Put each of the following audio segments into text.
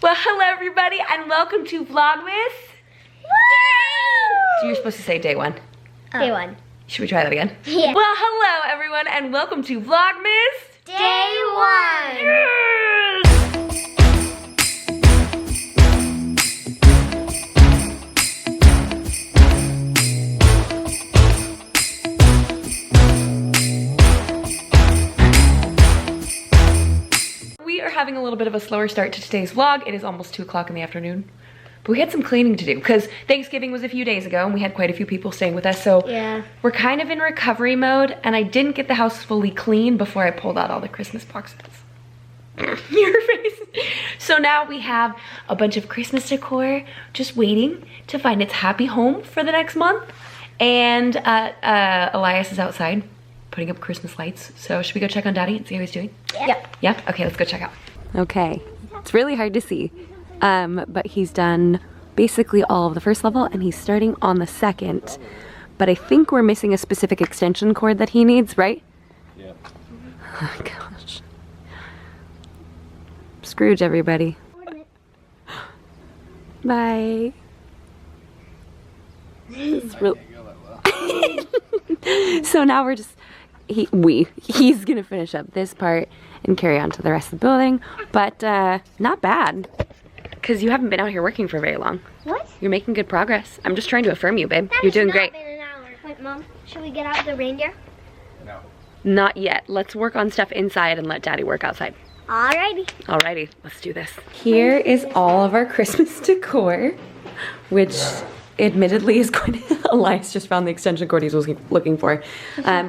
Well, hello everybody and welcome to VLOGMAS. So you're supposed to say day one. Day one. Should we try that again? Yeah. Well, hello everyone and welcome to VLOGMAS Day one. Yes! We are having a little bit of a slower start to today's vlog. It is almost 2 o'clock in the afternoon. But we had some cleaning to do because Thanksgiving was a few days ago and we had quite a few people staying with us. So yeah, we're kind of in recovery mode and I didn't get the house fully clean before I pulled out all the Christmas boxes. Your face. So now we have a bunch of Christmas decor just waiting to find its happy home for the next month. And Elias is outside putting up Christmas lights. So should we go check on Daddy and see how he's doing? Yeah. Yeah? Okay, let's go check out. Okay, it's really hard to see. But he's done basically all of the first level and he's starting on the second. But I think we're missing a specific extension cord that he needs, right? Yeah. Oh gosh. Scrooge, everybody. Bye. It's real. So now we're just, he's gonna finish up this part and carry on to the rest of the building. But not bad. Because you haven't been out here working for very long. What? You're making good progress. I'm just trying to affirm you, babe. You're doing great. Been an hour. Wait, Mom, should we get out the reindeer? No. Not yet. Let's work on stuff inside and let Daddy work outside. Alrighty. Alrighty, let's do this. Here is all of our Christmas decor, which admittedly is quite, Elias just found the extension cord he was looking for,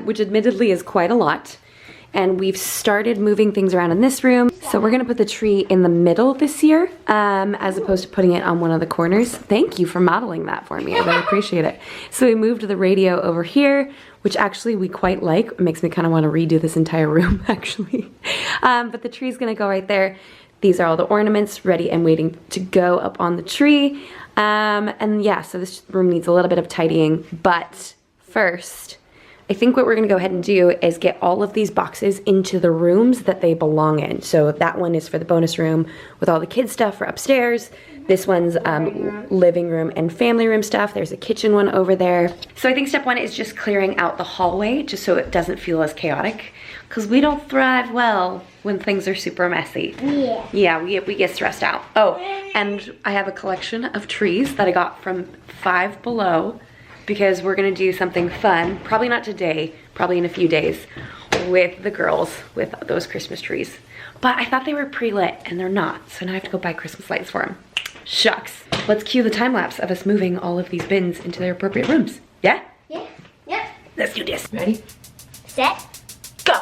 which admittedly is quite a lot. And we've started moving things around in this room. So we're gonna put the tree in the middle this year, as opposed to putting it on one of the corners. Thank you for modeling that for me, I really appreciate it. So we moved the radio over here, which actually we quite like. It makes me kind of want to redo this entire room, actually. But the tree's gonna go right there. These are all the ornaments ready and waiting to go up on the tree. And yeah, so this room needs a little bit of tidying, but first, I think what we're gonna go ahead and do is get all of these boxes into the rooms that they belong in. So that one is for the bonus room with all the kids stuff for upstairs. This one's living room and family room stuff. There's a kitchen one over there. So I think step one is just clearing out the hallway just so it doesn't feel as chaotic. Because we don't thrive well when things are super messy. Yeah. Yeah, we get stressed out. Oh, and I have a collection of trees that I got from Five Below because we're gonna do something fun, probably not today, probably in a few days, with the girls with those Christmas trees. But I thought they were pre-lit and they're not, so now I have to go buy Christmas lights for them. Shucks. Let's cue the time lapse of us moving all of these bins into their appropriate rooms. Yeah? Yeah. Yep. Let's do this. Ready? Set. Go!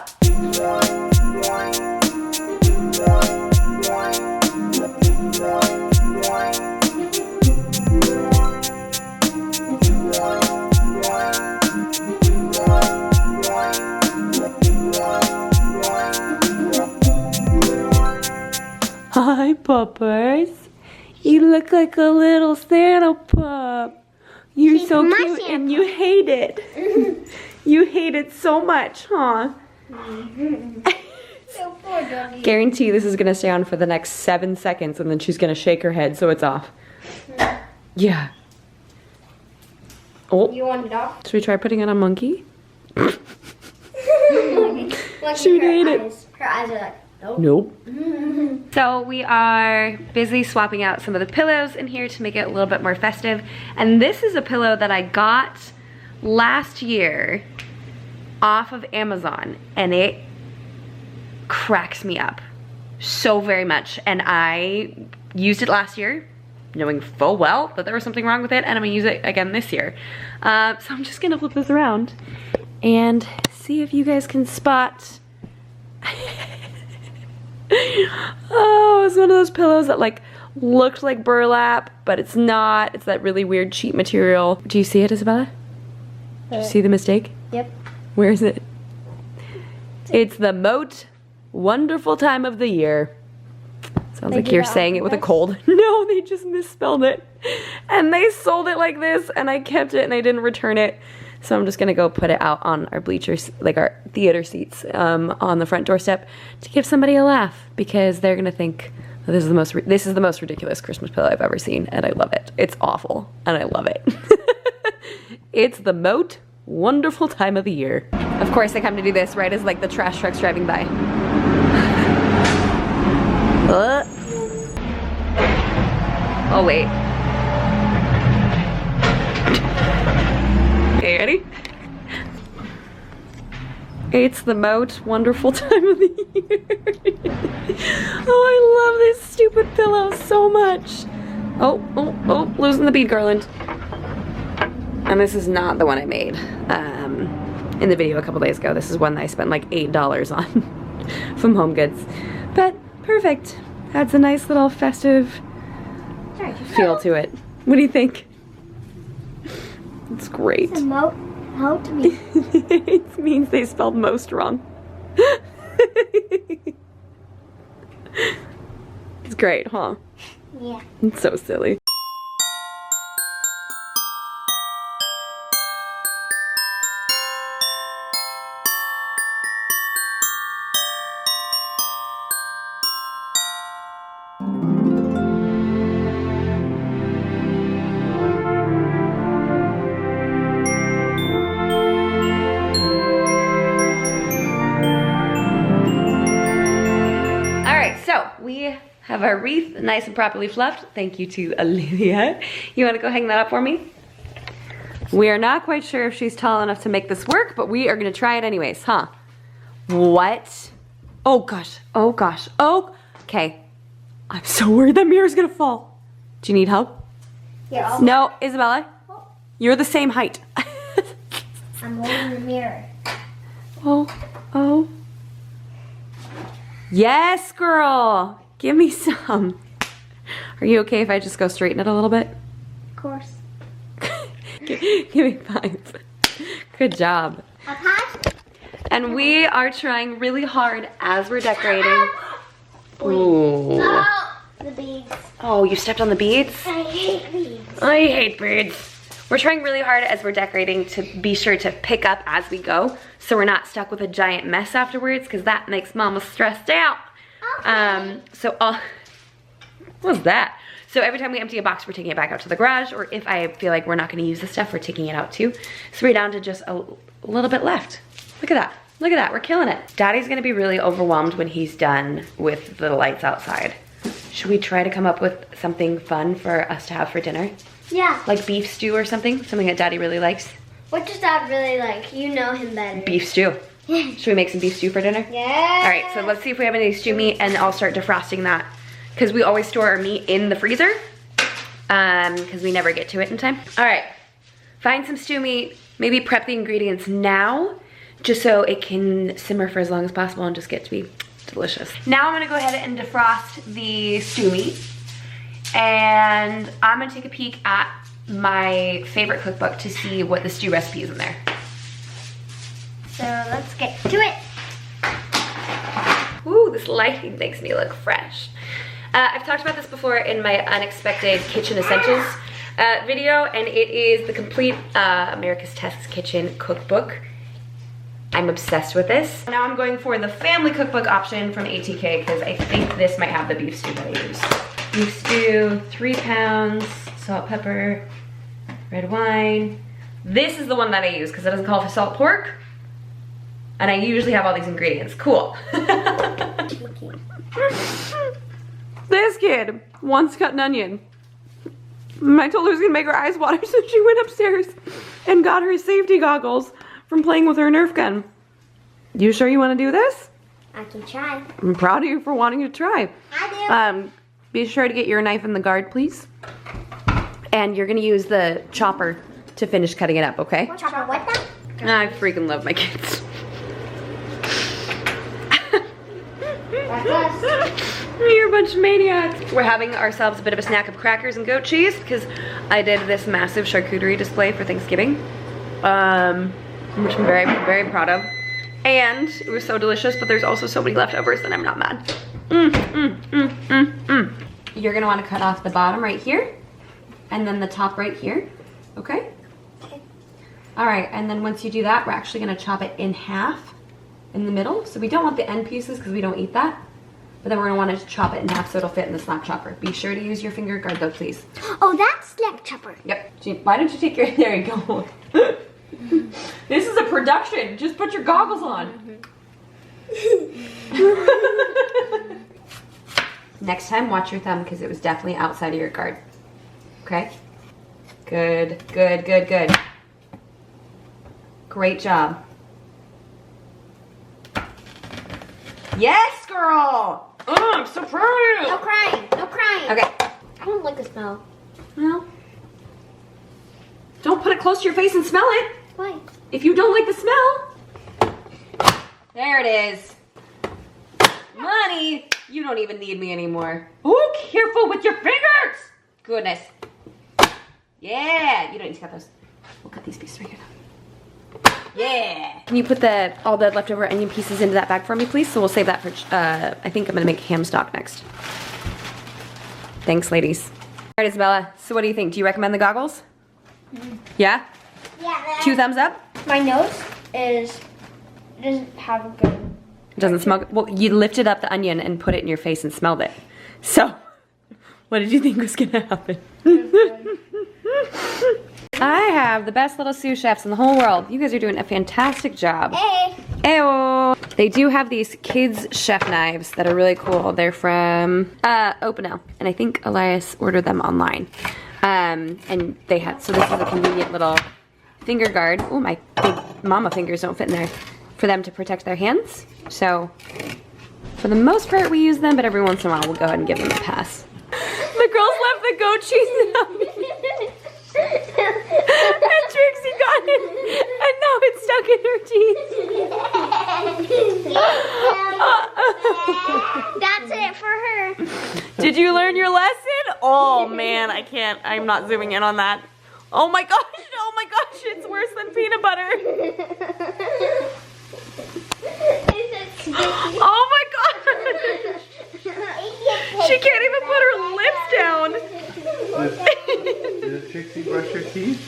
Hi, puppers. You look like a little Santa pup. You're She's so my cute Santa and you hate it. You hate it so much, huh? So poor doggy. Guarantee this is gonna stay on for the next 7 seconds and then she's gonna shake her head so it's off. Yeah. Oh, You want it off? should we try putting it on Monkey? Look, She would hate it. Her eyes are like, nope. Nope. So we are busy swapping out some of the pillows in here to make it a little bit more festive. And this is a pillow that I got last year off of Amazon and it cracks me up so very much. And I used it last year knowing full well that there was something wrong with it and I'm gonna use it again this year. So I'm just gonna flip this around and see if you guys can spot. Oh, it's one of those pillows that like looked like burlap, but it's not. It's that really weird cheap material. Do you see it, Isabella? Do you see the mistake? Yep. Where is it? It's the most wonderful time of the year. Sounds like you're saying it with a cold. No, they just misspelled it. And they sold it like this and I kept it and I didn't return it. So I'm just gonna go put it out on our bleachers, like our theater seats on the front doorstep to give somebody a laugh because they're gonna think This is the most ridiculous Christmas pillow I've ever seen, and I love it. It's awful, and I love it. It's the most wonderful time of the year. Of course, I come to do this right as like the trash truck's driving by. Oh wait. Okay, ready? It's the most wonderful time of the year. Oh, I love this stupid pillow so much. Oh, losing the bead garland. And this is not the one I made in the video a couple days ago. This is one that I spent like $8 on from Home Goods. But perfect. Adds a nice little festive feel to it. What do you think? It's great. It's a to me. It means they spelled most wrong. It's great, huh? Yeah. It's so silly. We have our wreath nice and properly fluffed. Thank you to Olivia. You want to go hang that up for me? We are not quite sure if she's tall enough to make this work, but we are going to try it anyways, huh? What? Oh gosh. Oh gosh. Oh, okay. I'm so worried that mirror's going to fall. Do you need help? Yeah. No, Isabella, you're the same height. I'm holding the mirror. Oh. Yes, girl. Give me some. Are you okay if I just go straighten it a little bit? Of course. Give me 5. Good job. A pass? And we are trying really hard as we're decorating. Ooh. Oh, the beads. Oh, you stepped on the beads? I hate beads. I hate beads. We're trying really hard as we're decorating to be sure to pick up as we go, so we're not stuck with a giant mess afterwards, because that makes Mama stressed out. Okay. What was that? So every time we empty a box, we're taking it back out to the garage, or if I feel like we're not gonna use the stuff, we're taking it out too. So we're down to just a little bit left. Look at that. Look at that, we're killing it. Daddy's gonna be really overwhelmed when he's done with the lights outside. Should we try to come up with something fun for us to have for dinner? Yeah. Like beef stew or something? Something that Daddy really likes? What does Dad really like? You know him better. Beef stew. Should we make some beef stew for dinner? Yeah. All right, so let's see if we have any stew meat, and I'll start defrosting that, because we always store our meat in the freezer, because we never get to it in time. All right, find some stew meat, maybe prep the ingredients now, just so it can simmer for as long as possible and just get to be delicious. Now I'm gonna go ahead and defrost the stew meat, and I'm gonna take a peek at my favorite cookbook to see what the stew recipe is in there. So let's get to it. Ooh, this lighting makes me look fresh. I've talked about this before in my Unexpected Kitchen Essentials video, and it is the complete America's Test Kitchen cookbook. I'm obsessed with this. Now I'm going for the family cookbook option from ATK, because I think this might have the beef stew that I use. Beef stew, 3 pounds, salt, pepper, red wine. This is the one that I use because it doesn't call for salt pork. And I usually have all these ingredients. Cool. This kid wants to cut an onion. I told her I was gonna make her eyes water, so she went upstairs and got her safety goggles from playing with her Nerf gun. You sure you want to do this? I can try. I'm proud of you for wanting to try. I do. Be sure to get your knife in the guard, please. And you're gonna use the chopper to finish cutting it up, okay? Chopper what then? I freaking love my kids. That's us. You're a bunch of maniacs. We're having ourselves a bit of a snack of crackers and goat cheese because I did this massive charcuterie display for Thanksgiving, which I'm very, very proud of. And it was so delicious, but there's also so many leftovers that I'm not mad. You're gonna wanna cut off the bottom right here, and then the top right here, okay? All right, and then once you do that, we're actually gonna chop it in half in the middle. So we don't want the end pieces because we don't eat that. but then we're gonna want to chop it in half so it'll fit in the slack chopper. Be sure to use your finger guard though, please. Oh, that's slack chopper. Yep. Gee, why don't you take your, there you go. This is a production. Just put your goggles on. Next time, watch your thumb because it was definitely outside of your guard. Okay? Good, good, good, good. Great job. Yes, girl! Oh, I'm so proud of you! No crying. No crying. Okay. I don't like the smell. Well, don't put it close to your face and smell it. Why? If you don't like the smell. There it is. Money, you don't even need me anymore. Oh, careful with your fingers. Goodness. Yeah, you don't need to cut those. We'll cut these pieces right here. Yeah. Can you put all the leftover onion pieces into that bag for me, please? So we'll save that for, I think I'm gonna make ham stock next. Thanks, ladies. All right, Isabella, so what do you think? Do you recommend the goggles? Yeah? Yeah. 2 thumbs up? My nose doesn't have a good. It doesn't smell good. Well, you lifted up the onion and put it in your face and smelled it. So, what did you think was gonna happen? I have the best little sous chefs in the whole world. You guys are doing a fantastic job. Hey. Ew. They do have these kids chef knives that are really cool. They're from Opinel, and I think Elias ordered them online. And they had, so this is a convenient little finger guard. Oh, my big mama fingers don't fit in there. For them to protect their hands. So, for the most part we use them, but every once in a while we'll go ahead and give them a pass. The girls left the goat cheese out. And Trixie got it, and now it's stuck in her teeth. That's it for her. Did you learn your lesson? Oh man, I'm not zooming in on that. Oh my gosh, it's worse than peanut butter. Oh my gosh! She can't even put her lips down. Did Trixie brush her teeth?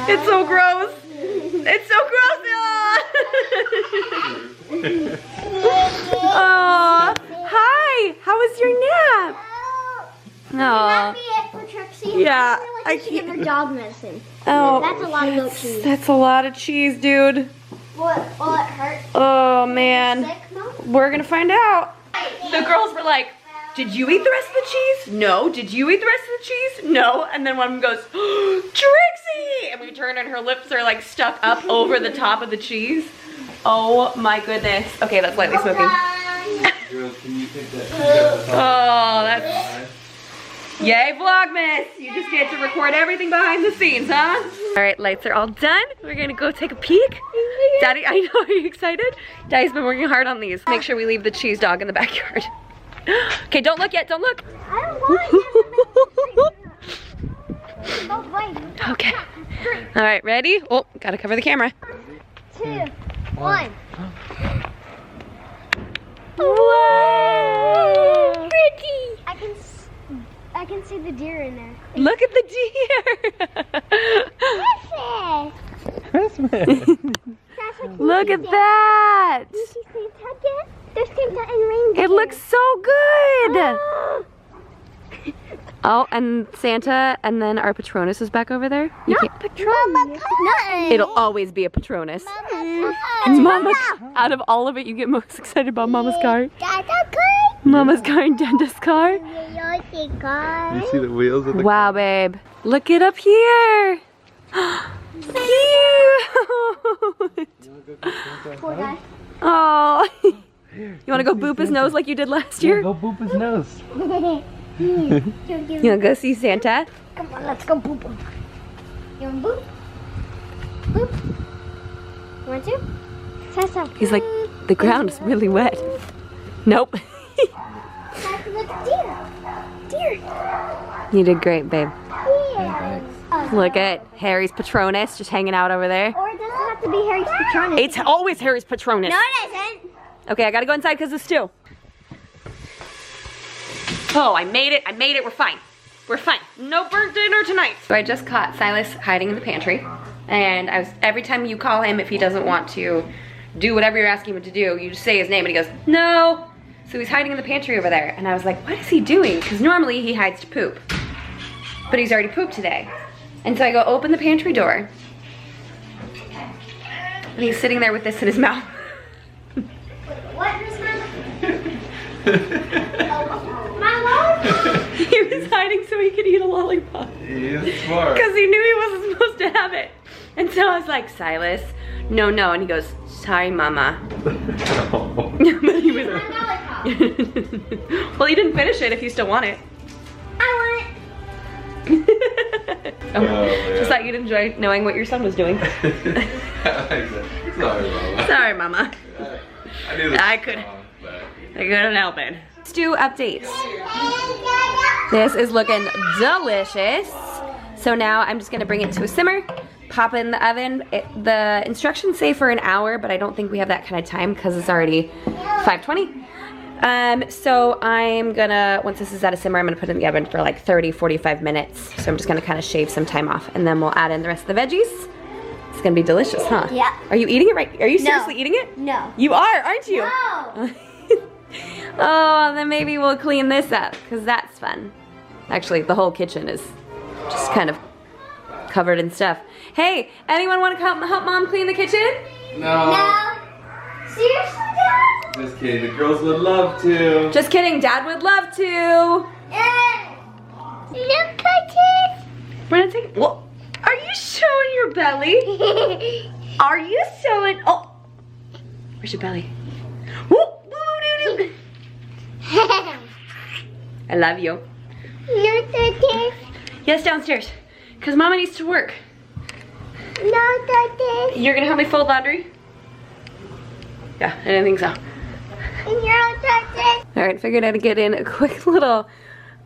It's so gross. It's so gross. Aw. Hi. How was your nap? That'd be it for Trixie. Yeah, I I should give her dog medicine. Oh, That's a lot of goat cheese. that's a lot of cheese, dude. Will it hurt? Oh man. Sick, Mom? We're gonna find out. The girls were like, did you eat the rest of the cheese? No. Did you eat the rest of the cheese? No. And then one of them goes, Trixie! And we turn and her lips are like stuck up over the top of the cheese. Oh my goodness. Okay, that's lightly smoking. Girls, can you take that cheese Oh, that's... Yay, Vlogmas! You just get to record everything behind the scenes, huh? All right, lights are all done. We're gonna go take a peek. Daddy, I know, are you excited? Daddy's been working hard on these. Make sure we leave the cheese dog in the backyard. Okay, don't look yet, don't look. I don't want it. Okay. All right, ready? Oh, gotta cover the camera. 2, 1. Whoa! Pretty! I can see the deer in there. Look at the deer! Christmas! Look at that! There's Santa and reindeer. It looks so good! Oh, and Santa, and then our Patronus is back over there. You can't. Patronus. It'll always be a Patronus. Mama, out of all of it, you get most excited about Mama's car. Mama's car and Denta's car. You see the wheels of the Wow, babe. Look it up here. Cute. Poor guy. Oh. You want to go boop his nose like you did last year? Go boop his nose. You want to go see Santa? Come on, let's go boop him. You want boop? Boop. You want to? Sasa. He's like, the ground is really wet. Nope. Sasa, look, deer. Deer. You did great, babe. Deer. Look at Harry's Patronus just hanging out over there. Or it doesn't have to be Harry's Patronus. It's always Harry's Patronus. No, it isn't. Okay, I gotta go inside because of stew. Oh, I made it, we're fine. We're fine, no burnt dinner tonight. So I just caught Silas hiding in the pantry. And every time you call him, if he doesn't want to do whatever you're asking him to do. You just say his name and he goes, no. So he's hiding in the pantry over there. And I was like, what is he doing? Because normally he hides to poop. But he's already pooped today. And so I go open the pantry door. And he's sitting there with this in his mouth. What in his mouth? My lollipop? He was hiding so he could eat a lollipop. He is smart. Because he knew he wasn't supposed to have it. And so I was like, Silas, no. And he goes, sorry, Mama. But he was. My lollipop. Well, you didn't finish it if you still want it. I Just thought you'd enjoy knowing what your son was doing. Sorry, Mama. Sorry, Mama. I knew this I was couldn't. wrong, but- I couldn't help it. Stew updates. This is looking delicious. So now I'm just gonna bring it to a simmer, pop it in the oven. The instructions say for an hour, but I don't think we have that kind of time because it's already 5:20. So I'm gonna, once this is at a simmer, I'm gonna put it in the oven for like 30-45 minutes. So I'm just gonna kind of shave some time off and then we'll add in the rest of the veggies. It's gonna be delicious, huh? Yeah. Are you eating it right? Are you seriously eating it? No. You are, aren't you? No. Oh, then maybe we'll clean this up because that's fun. Actually, the whole kitchen is just kind of covered in stuff. Hey, anyone want to help Mom clean the kitchen? No. No. Seriously, Dad? Just kidding. The girls would love to. Just kidding, Dad would love to. Look at it. We're gonna take. Well, are you showing your belly? Are you showing? Oh, where's your belly? Whoa, woo, doo, doo. I love you. Look at it. Yes, downstairs, cause Mama needs to work. Look at it. You're gonna help me fold laundry? Yeah, I didn't think so. Look at it. All right, figured I'd get in a quick little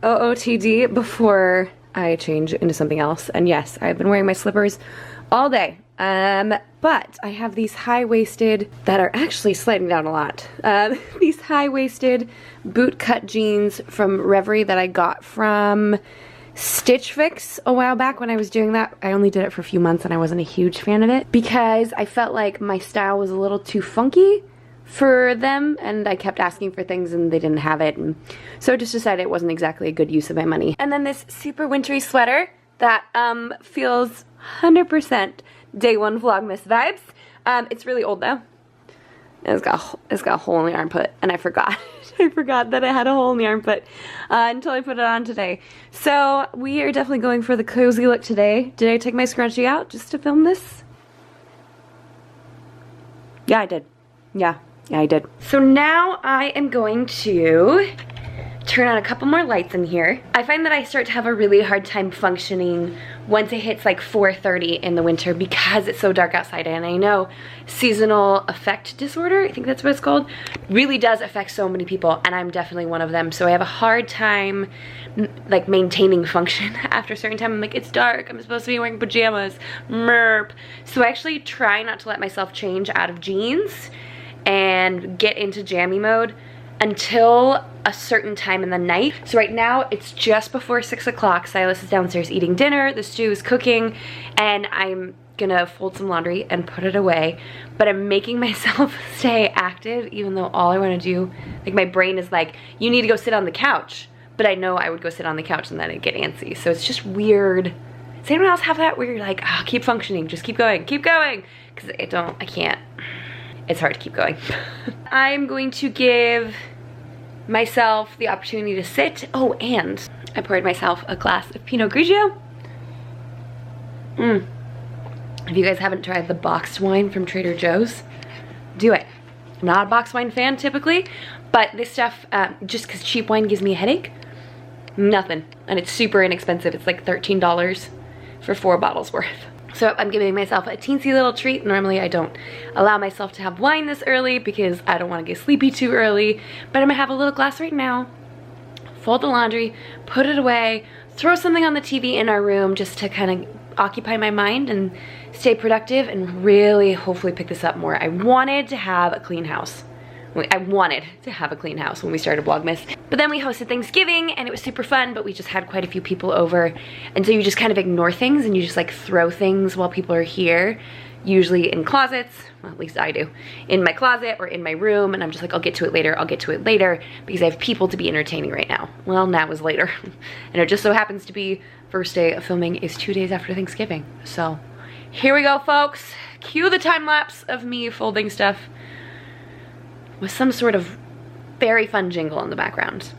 OOTD before I change into something else. And yes, I've been wearing my slippers all day. But I have these high-waisted that are actually sliding down a lot. These high-waisted boot cut jeans from Reverie that I got from Stitch Fix a while back when I was doing that. I only did it for a few months and I wasn't a huge fan of it because I felt like my style was a little too funky for them and I kept asking for things and they didn't have it, and so I just decided it wasn't exactly a good use of my money. And then this super wintry sweater that feels 100% day one Vlogmas vibes. It's really old though. It's got a hole in the armpit and I forgot. I forgot that it had a hole in the armpit until I put it on today. So we are definitely going for the cozy look today. Did I take my scrunchie out just to film this? Yeah, I did. Yeah, I did. So now I am going to turn on a couple more lights in here. I find that I start to have a really hard time functioning once it hits like 4:30 in the winter because it's so dark outside. And I know seasonal affect disorder, I think that's what it's called, really does affect so many people, and I'm definitely one of them. So I have a hard time like maintaining function after a certain time. I'm like, it's dark, I'm supposed to be wearing pajamas, merp. So I actually try not to let myself change out of jeans and get into jammy mode until a certain time in the night. So right now it's just before 6 o'clock. Silas is downstairs eating dinner, the stew is cooking, and I'm gonna fold some laundry and put it away. But I'm making myself stay active even though all I wanna do, like my brain is like, you need to go sit on the couch. But I know I would go sit on the couch and then I'd get antsy. So it's just weird. Does anyone else have that where you're like, oh, keep functioning, just keep going, keep going? Because I can't. It's hard to keep going. I'm going to give myself the opportunity to sit. Oh, and I poured myself a glass of Pinot Grigio. If you guys haven't tried the boxed wine from Trader Joe's, do it. I'm not a boxed wine fan typically, but this stuff, just because cheap wine gives me a headache, nothing. And it's super inexpensive. It's like $13 for 4 bottles worth. So I'm giving myself a teensy little treat. Normally I don't allow myself to have wine this early because I don't want to get sleepy too early, but I'm gonna have a little glass right now, fold the laundry, put it away, throw something on the TV in our room just to kind of occupy my mind and stay productive and really hopefully pick this up more. I wanted to have a clean house. I wanted to have a clean house when we started Vlogmas. But then we hosted Thanksgiving and it was super fun, but we just had quite a few people over. And so you just kind of ignore things and you just like throw things while people are here. usually in closets, well, at least I do, in my closet or in my room, and I'm just like, I'll get to it later, I'll get to it later, because I have people to be entertaining right now. Well, now is later. And it just so happens to be first day of filming is 2 days after Thanksgiving. So here we go, folks. Cue the time lapse of me folding stuff with some sort of very fun jingle in the background.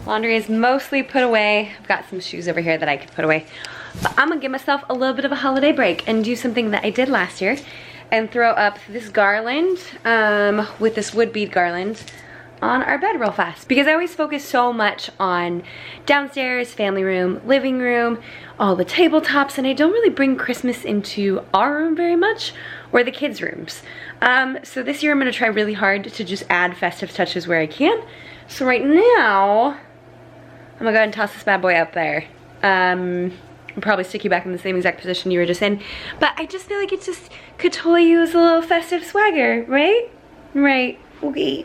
Laundry is mostly put away. I've got some shoes over here that I could put away. But I'm gonna give myself a little bit of a holiday break and do something that I did last year and throw up this garland with this wood bead garland on our bed real fast. Because I always focus so much on downstairs, family room, living room, all the tabletops, and I don't really bring Christmas into our room very much or the kids' rooms. So this year I'm gonna try really hard to just add festive touches where I can. So right now, I'm gonna go ahead and toss this bad boy up there. I'll probably stick you back in the same exact position you were just in, but I just feel like it just could totally use a little festive swagger, right? Right, okay.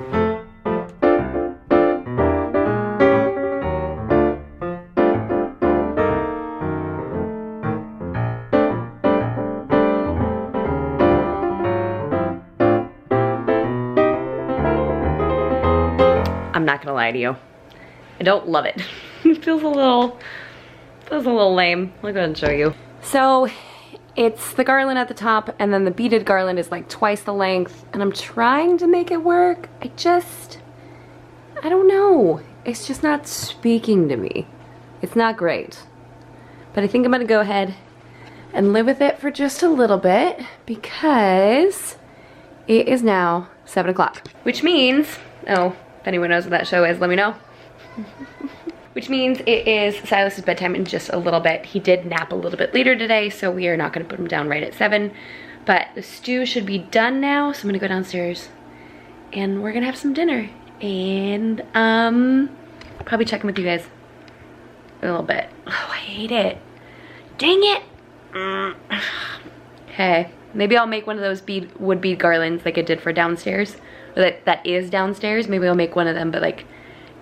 I'm not gonna lie to you. I don't love it. It feels a little lame. I'll go ahead and show you. So it's the garland at the top, and then the beaded garland is like twice the length, and I'm trying to make it work. I don't know. It's just not speaking to me. It's not great. But I think I'm gonna go ahead and live with it for just a little bit because it is now 7 o'clock. Which means, oh, if anyone knows what that show is, let me know. Which means it is Silas's bedtime in just a little bit. He did nap a little bit later today, so we are not gonna put him down right at 7. But the stew should be done now, so I'm gonna go downstairs and we're gonna have some dinner. And probably check in with you guys a little bit. Oh, I hate it. Dang it. Okay, maybe I'll make one of those wood bead garlands like I did for downstairs. Or that is downstairs. Maybe I'll make one of them, but like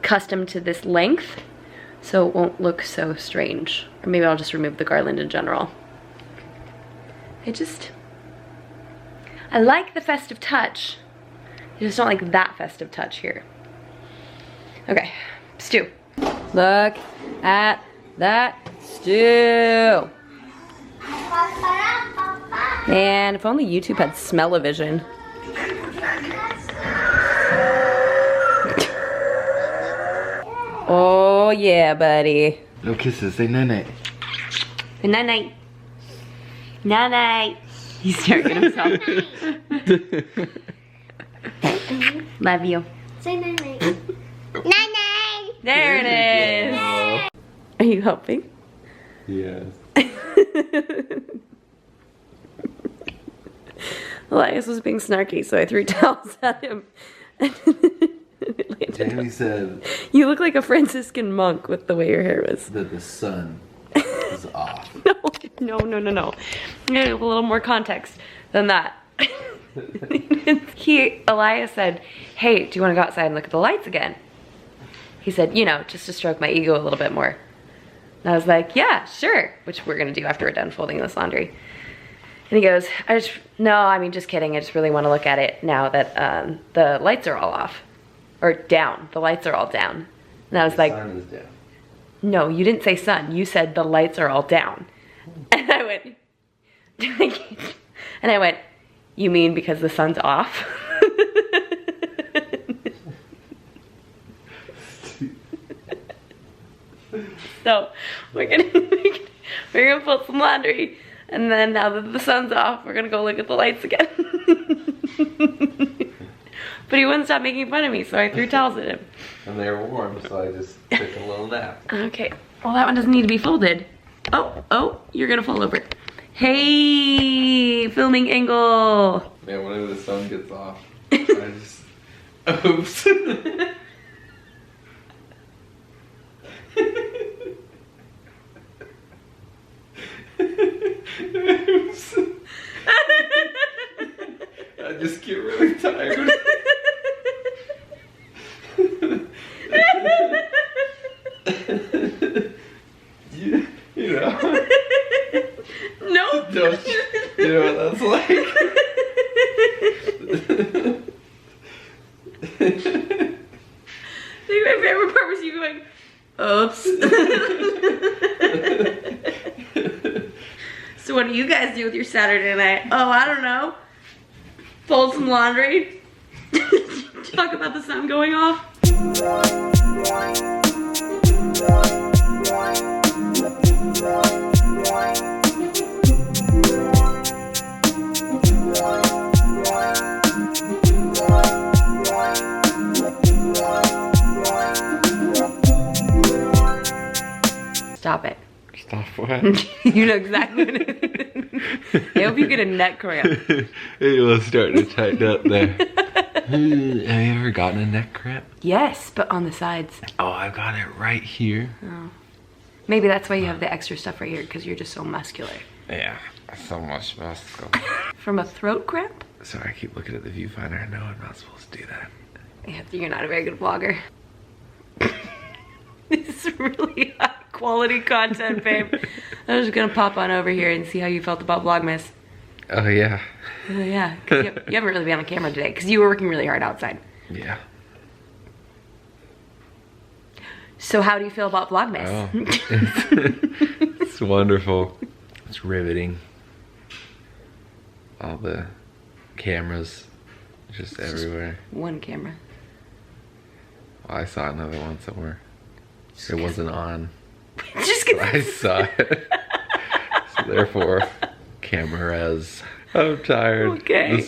custom to this length, so it won't look so strange. Or maybe I'll just remove the garland in general. I like the festive touch. I just don't like that festive touch here. Okay, stew. Look at that stew. And if only YouTube had smell-o-vision. Oh yeah, buddy. No kisses, say night-night. Night-night. Night-night. He's staring at himself. Love you. Say night-night. Night-night. There it is. Are you helping? Yes. Elias was being snarky, so I threw towels at him. Jamie said you look like a Franciscan monk with the way your hair was. that the sun is off. No. I'm gonna give a little more context than that. Elias said, hey, do you want to go outside and look at the lights again? He said, you know, just to stroke my ego a little bit more. And I was like, yeah, sure, which we're gonna do after we're done folding this laundry. And he goes, just kidding. I just really want to look at it now that the lights are all off. Or down. The lights are all down. And I was like, sun is down. No, you didn't say sun. You said the lights are all down. And I went, you mean because the sun's off? So we're gonna fold some laundry, and then now that the sun's off, we're gonna go look at the lights again. But he wouldn't stop making fun of me, so I threw towels at him. And they were warm, so I just took a little nap. Okay, well that one doesn't need to be folded. Oh, you're gonna fall over. Hey, filming angle. Man, whenever the sun gets off, I just, oops. Oops. just get really tired. You know. Nope. Don't you know what that's like? I think my favorite part was you going, oops. So what do you guys do with your Saturday night? Oh, I don't know. Fold some laundry. Talk about the sun going off. Stop it. Stop what? You know exactly what it is. I hope you get a neck cramp. It was starting to tighten up there. Have you ever gotten a neck cramp? Yes, but on the sides. Oh, I've got it right here. Oh. Maybe that's why you have the extra stuff right here, because you're just so muscular. Yeah, so much muscle. From a throat cramp? Sorry, I keep looking at the viewfinder. I know I'm not supposed to do that. Yeah, you're not a very good vlogger. This is really high quality content, babe. I'm just gonna pop on over here and see how you felt about Vlogmas. Oh, yeah. Oh, yeah, 'cause you haven't really been on camera today, because you were working really hard outside. Yeah. So how do you feel about Vlogmas? Oh, it's wonderful. It's riveting. All the cameras just everywhere. One camera. I saw another one somewhere. It wasn't on. Just But I saw it. So therefore, cameras. I'm tired. Okay. The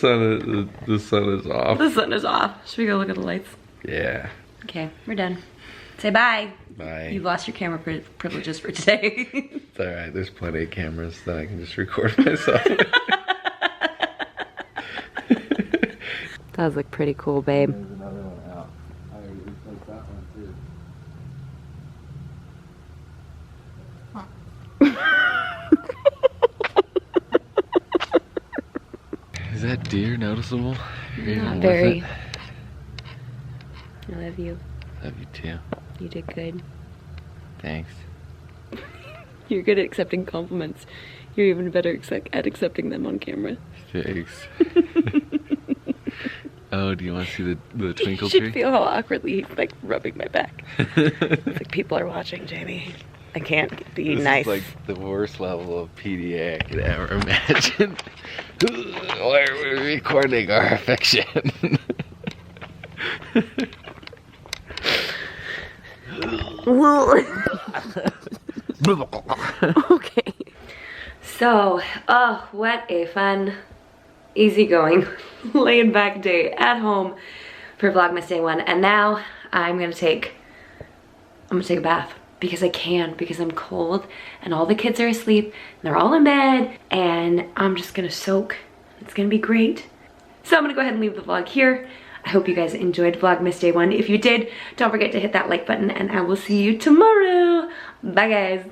sun is off. The sun is off. Should we go look at the lights? Yeah. Okay, we're done. Say bye. Bye. You lost your camera privileges for today. It's alright, there's plenty of cameras that I can just record myself. That was like pretty cool, babe. There's another one out. I already replaced that one too. Is that deer noticeable? Not very. I love you. Love you too. You did good. Thanks. You're good at accepting compliments. You're even better at accepting them on camera. Thanks. Oh, do you want to see the twinkle You should tree? feel how awkwardly he's like rubbing my back. It's like people are watching, Jamie. I can't be This nice. is like the worst level of PDA I could ever imagine. Why are we recording our affection? Okay. So, oh, what a fun, easygoing, laid back day at home for Vlogmas Day One. And now I'm gonna take a bath because I can, because I'm cold and all the kids are asleep and they're all in bed and I'm just gonna soak. It's gonna be great. So I'm gonna go ahead and leave the vlog here. I hope you guys enjoyed Vlogmas Day One. If you did, don't forget to hit that like button and I will see you tomorrow. Bye guys.